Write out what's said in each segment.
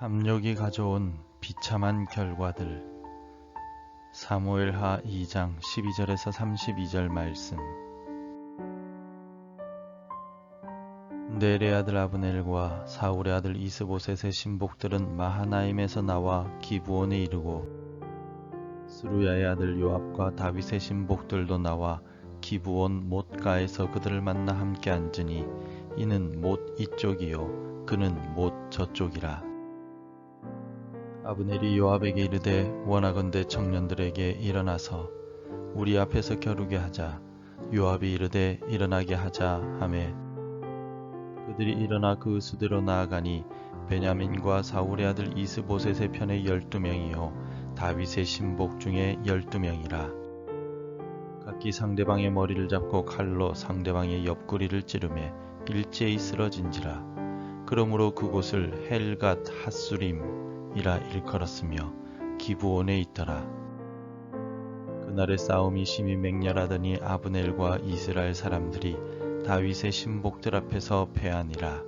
탐욕이 가져온 비참한 결과들. 사무엘하 2장 12절에서 32절 말씀. 넬의 아들 아브넬과 사울의 아들 이스보셋의 신복들은 마하나임에서 나와 기브온에 이르고, 스루야의 아들 요압과 다윗의 신복들도 나와 기브온 못가에서 그들을 만나 함께 앉으니, 이는 못 이쪽이요 그는 못 저쪽이라. 아브넬이 요압에게 이르되, 원하건대 청년들에게 일어나서 우리 앞에서 겨루게 하자. 요압이 이르되, 일어나게 하자 하매, 그들이 일어나 그 수대로 나아가니 베냐민과 사울의 아들 이스보셋의 편에 12명이요 다윗의 신복 중에 12명이라. 각기 상대방의 머리를 잡고 칼로 상대방의 옆구리를 찌르매 일제히 쓰러진지라. 그러므로 그곳을 헬갓 핫수림이라 일컬었으며 기브온에 있더라. 그날의 싸움이 심히 맹렬하더니 아브넬과 이스라엘 사람들이 다윗의 신복들 앞에서 패하니라.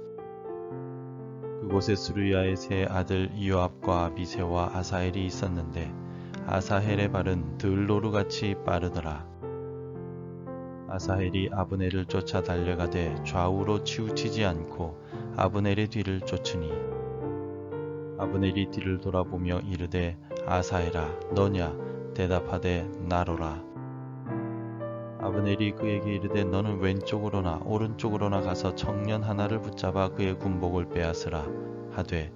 그곳에 스루야의 세 아들 요압과 아비새와 아사헬이 있었는데, 아사헬의 발은 들노루같이 빠르더라. 아사헬이 아브넬을 쫓아 달려가되 좌우로 치우치지 않고 아브넬의 뒤를 쫓으니, 아브넬이 뒤를 돌아보며 이르되, 아사헬아 너냐? 대답하되, 나로라. 아브넬이 그에게 이르되, 너는 왼쪽으로나 오른쪽으로나 가서 청년 하나를 붙잡아 그의 군복을 빼앗으라 하되,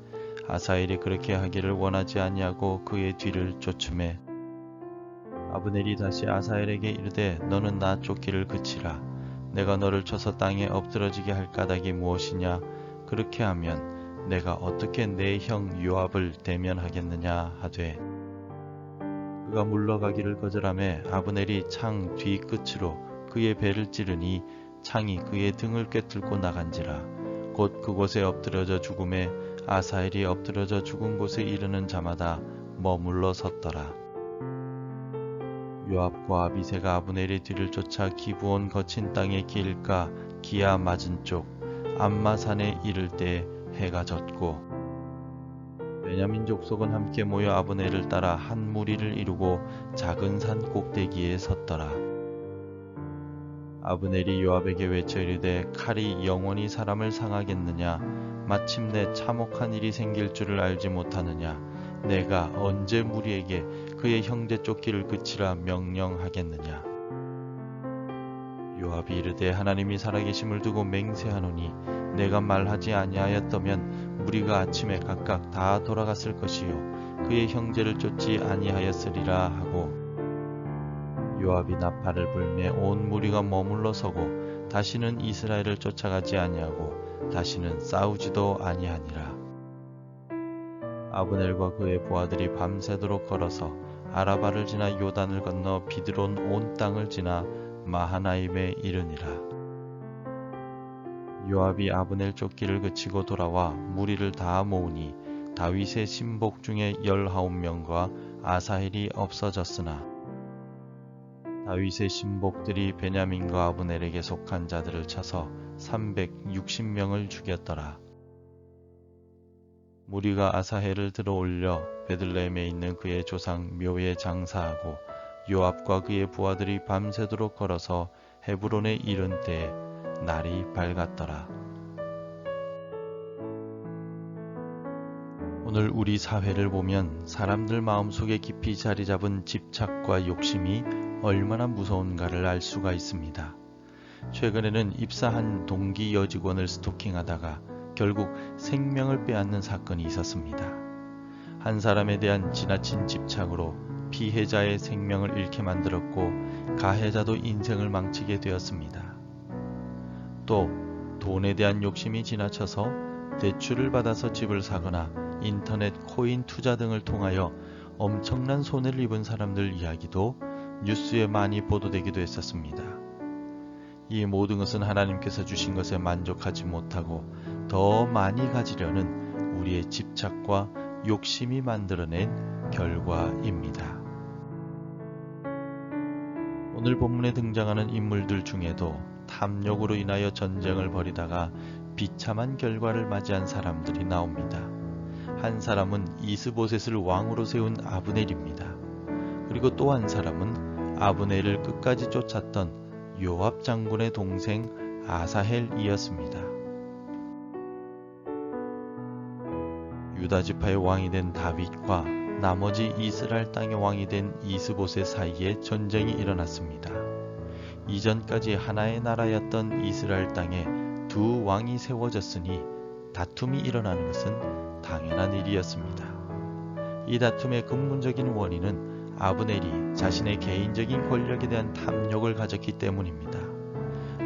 아사헬이 그렇게 하기를 원하지 아니하고 그의 뒤를 쫓으매, 아브넬이 다시 아사헬에게 이르되, 너는 나 쫓기를 그치라. 내가 너를 쳐서 땅에 엎드러지게 할 까닭이 무엇이냐? 그렇게 하면 내가 어떻게 내 형 요압을 대면하겠느냐 하되, 그가 물러가기를 거절하매 아브넬이 창 뒤끝으로 그의 배를 찌르니 창이 그의 등을 꿰뚫고 나간지라. 곧 그곳에 엎드려져 죽음에 아사헬이 엎드려져 죽은 곳에 이르는 자마다 머물러 섰더라. 요압과 아비새가 아브넬의 뒤를 쫓아 기브온 거친 땅의 길가 기아 맞은 쪽 암마산에 이를 때 해가 졌고, 베냐민 족속은 함께 모여 아브넬을 따라 한 무리를 이루고 작은 산 꼭대기에 섰더라. 아브넬이 요압에게 외쳐 이르되, 칼이 영원히 사람을 상하겠느냐? 마침내 참혹한 일이 생길 줄을 알지 못하느냐? 내가 언제 무리에게 그의 형제 쫓기를 그치라 명령하겠느냐? 요압이 이르되, 하나님이 살아계심을 두고 맹세하노니 내가 말하지 아니하였다면 무리가 아침에 각각 다 돌아갔을 것이요 그의 형제를 쫓지 아니하였으리라 하고, 요압이 나팔을 불매 온 무리가 머물러 서고 다시는 이스라엘을 쫓아가지 아니하고 다시는 싸우지도 아니하니라. 아브넬과 그의 부하들이 밤새도록 걸어서 아라바를 지나 요단을 건너 비드론 온 땅을 지나 마하나임에 이르니라. 요압이 아브넬 쫓기를 그치고 돌아와 무리를 다 모으니 다윗의 신복 중에 19명과 아사헬이 없어졌으나, 다윗의 신복들이 베냐민과 아브넬에게 속한 자들을 쳐서 360명을 죽였더라. 무리가 아사헬을 들어올려 베들레헴에 있는 그의 조상 묘에 장사하고, 요압과 그의 부하들이 밤새도록 걸어서 헤브론에 이른 때에 날이 밝았더라. 오늘 우리 사회를 보면 사람들 마음속에 깊이 자리 잡은 집착과 욕심이 얼마나 무서운가를 알 수가 있습니다. 최근에는 입사한 동기 여직원을 스토킹하다가 결국 생명을 빼앗는 사건이 있었습니다. 한 사람에 대한 지나친 집착으로 피해자의 생명을 잃게 만들었고, 가해자도 인생을 망치게 되었습니다. 또 돈에 대한 욕심이 지나쳐서 대출을 받아서 집을 사거나 인터넷 코인 투자 등을 통하여 엄청난 손해를 입은 사람들 이야기도 뉴스에 많이 보도되기도 했었습니다. 이 모든 것은 하나님께서 주신 것에 만족하지 못하고 더 많이 가지려는 우리의 집착과 욕심이 만들어낸 결과입니다. 오늘 본문에 등장하는 인물들 중에도 탐욕으로 인하여 전쟁을 벌이다가 비참한 결과를 맞이한 사람들이 나옵니다. 한 사람은 이스보셋을 왕으로 세운 아브넬입니다. 그리고 또 한 사람은 아브넬을 끝까지 쫓았던 요압 장군의 동생 아사헬이었습니다. 유다 지파의 왕이 된 다윗과 나머지 이스라엘 땅의 왕이 된 이스보셋 사이에 전쟁이 일어났습니다. 이전까지 하나의 나라였던 이스라엘 땅에 두 왕이 세워졌으니 다툼이 일어나는 것은 당연한 일이었습니다. 이 다툼의 근본적인 원인은 아브넬이 자신의 개인적인 권력에 대한 탐욕을 가졌기 때문입니다.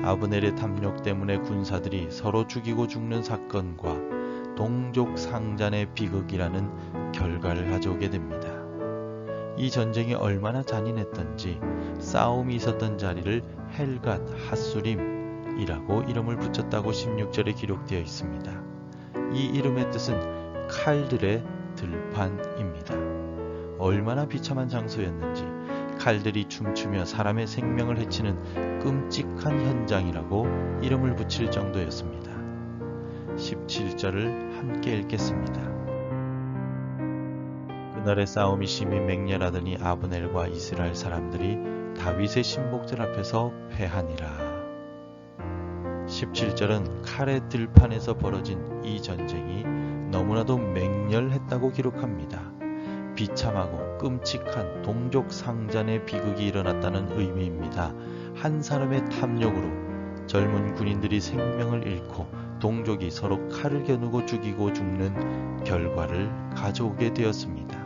아브넬의 탐욕 때문에 군사들이 서로 죽이고 죽는 사건과 동족 상잔의 비극이라는 결과를 가져오게 됩니다. 이 전쟁이 얼마나 잔인했던지 싸움이 있었던 자리를 헬갓 핫수림이라고 이름을 붙였다고 16절에 기록되어 있습니다. 이 이름의 뜻은 칼들의 들판입니다. 얼마나 비참한 장소였는지 칼들이 춤추며 사람의 생명을 해치는 끔찍한 현장이라고 이름을 붙일 정도였습니다. 17절을 함께 읽겠습니다. 그날의 싸움이 심히 맹렬하더니 아브넬과 이스라엘 사람들이 다윗의 신복들 앞에서 패하니라. 17절은 칼의 들판에서 벌어진 이 전쟁이 너무나도 맹렬했다고 기록합니다. 비참하고 끔찍한 동족 상잔의 비극이 일어났다는 의미입니다. 한 사람의 탐욕으로 젊은 군인들이 생명을 잃고 동족이 서로 칼을 겨누고 죽이고 죽는 결과를 가져오게 되었습니다.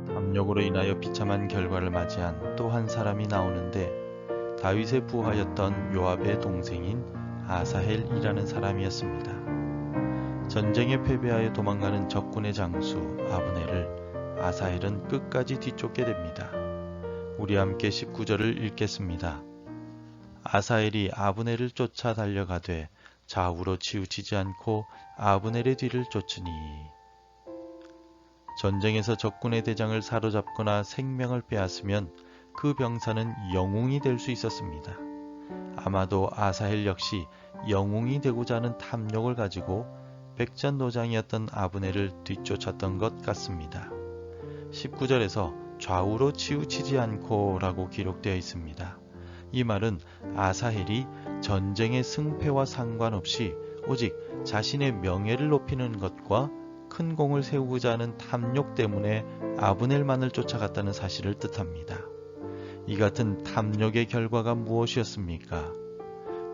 탐욕으로 인하여 비참한 결과를 맞이한 또 한 사람이 나오는데 다윗의 부하였던 요압의 동생인 아사헬이라는 사람이었습니다. 전쟁에 패배하여 도망가는 적군의 장수 아브넬을 아사헬은 끝까지 뒤쫓게 됩니다. 우리 함께 19절을 읽겠습니다. 아사헬이 아브넬을 쫓아 달려가되 좌우로 치우치지 않고 아브넬의 뒤를 쫓으니. 전쟁에서 적군의 대장을 사로잡거나 생명을 빼앗으면 그 병사는 영웅이 될 수 있었습니다. 아마도 아사헬 역시 영웅이 되고자 하는 탐욕을 가지고 백전노장이었던 아브넬을 뒤쫓았던 것 같습니다. 19절에서 좌우로 치우치지 않고 라고 기록되어 있습니다. 이 말은 아사헬이 전쟁의 승패와 상관없이 오직 자신의 명예를 높이는 것과 큰 공을 세우고자 하는 탐욕 때문에 아브넬만을 쫓아갔다는 사실을 뜻합니다. 이 같은 탐욕의 결과가 무엇이었습니까?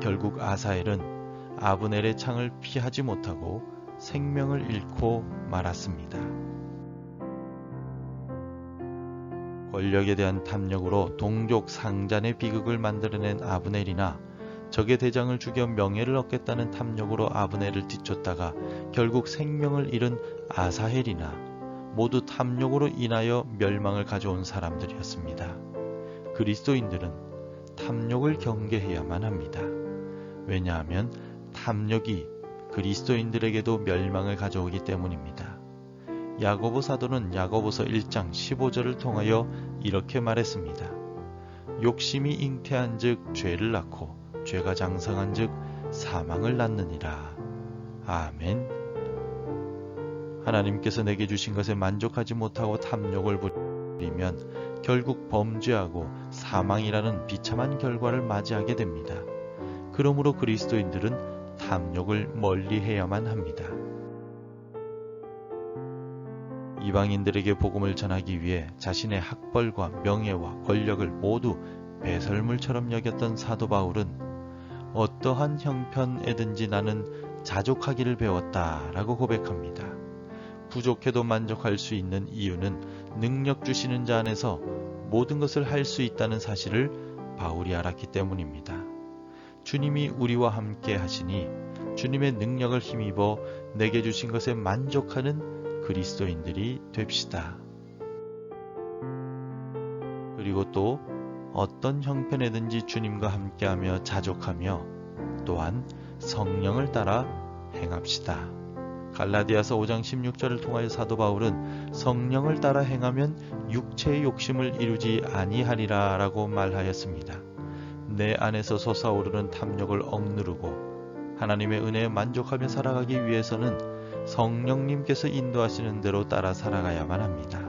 결국 아사헬은 아브넬의 창을 피하지 못하고 생명을 잃고 말았습니다. 권력에 대한 탐욕으로 동족 상잔의 비극을 만들어낸 아브넬이나 적의 대장을 죽여 명예를 얻겠다는 탐욕으로 아브넬을 뒤쫓다가 결국 생명을 잃은 아사헬이나 모두 탐욕으로 인하여 멸망을 가져온 사람들이었습니다. 그리스도인들은 탐욕을 경계해야만 합니다. 왜냐하면 탐욕이 그리스도인들에게도 멸망을 가져오기 때문입니다. 야고보 사도는 야고보서 1장 15절을 통하여 이렇게 말했습니다. 욕심이 잉태한 즉 죄를 낳고 죄가 장성한 즉 사망을 낳느니라. 아멘. 하나님께서 내게 주신 것에 만족하지 못하고 탐욕을 부리면 결국 범죄하고 사망이라는 비참한 결과를 맞이하게 됩니다. 그러므로 그리스도인들은 탐욕을 멀리해야만 합니다. 이방인들에게 복음을 전하기 위해 자신의 학벌과 명예와 권력을 모두 배설물처럼 여겼던 사도 바울은 어떠한 형편에든지 나는 자족하기를 배웠다라고 고백합니다. 부족해도 만족할 수 있는 이유는 능력 주시는 자 안에서 모든 것을 할 수 있다는 사실을 바울이 알았기 때문입니다. 주님이 우리와 함께 하시니 주님의 능력을 힘입어 내게 주신 것에 만족하는 그리스도인들이 됩시다. 그리고 또 어떤 형편에든지 주님과 함께하며 자족하며 또한 성령을 따라 행합시다. 갈라디아서 5장 16절을 통하여 사도 바울은 성령을 따라 행하면 육체의 욕심을 이루지 아니하리라 라고 말하였습니다. 내 안에서 솟아오르는 탐욕을 억누르고 하나님의 은혜에 만족하며 살아가기 위해서는 성령님께서 인도하시는 대로 따라 살아가야만 합니다.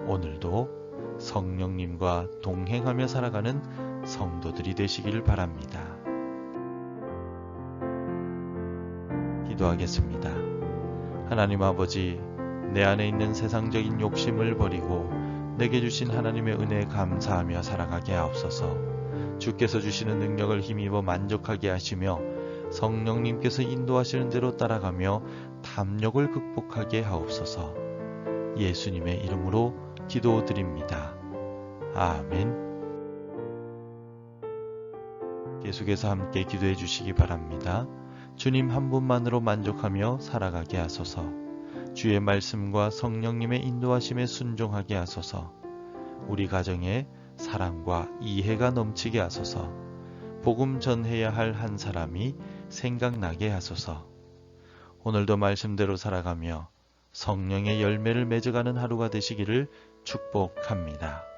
오늘도 성령님과 동행하며 살아가는 성도들이 되시길 바랍니다. 기도하겠습니다. 하나님 아버지, 내 안에 있는 세상적인 욕심을 버리고 내게 주신 하나님의 은혜에 감사하며 살아가게 하옵소서. 주께서 주시는 능력을 힘입어 만족하게 하시며 성령님께서 인도하시는 대로 따라가며 탐욕을 극복하게 하옵소서. 예수님의 이름으로 기도드립니다. 아멘. 계속해서 함께 기도해 주시기 바랍니다. 주님 한 분만으로 만족하며 살아가게 하소서. 주의 말씀과 성령님의 인도하심에 순종하게 하소서. 우리 가정에 사랑과 이해가 넘치게 하소서. 복음 전해야 할 한 사람이 생각나게 하소서. 오늘도 말씀대로 살아가며 성령의 열매를 맺어가는 하루가 되시기를 축복합니다.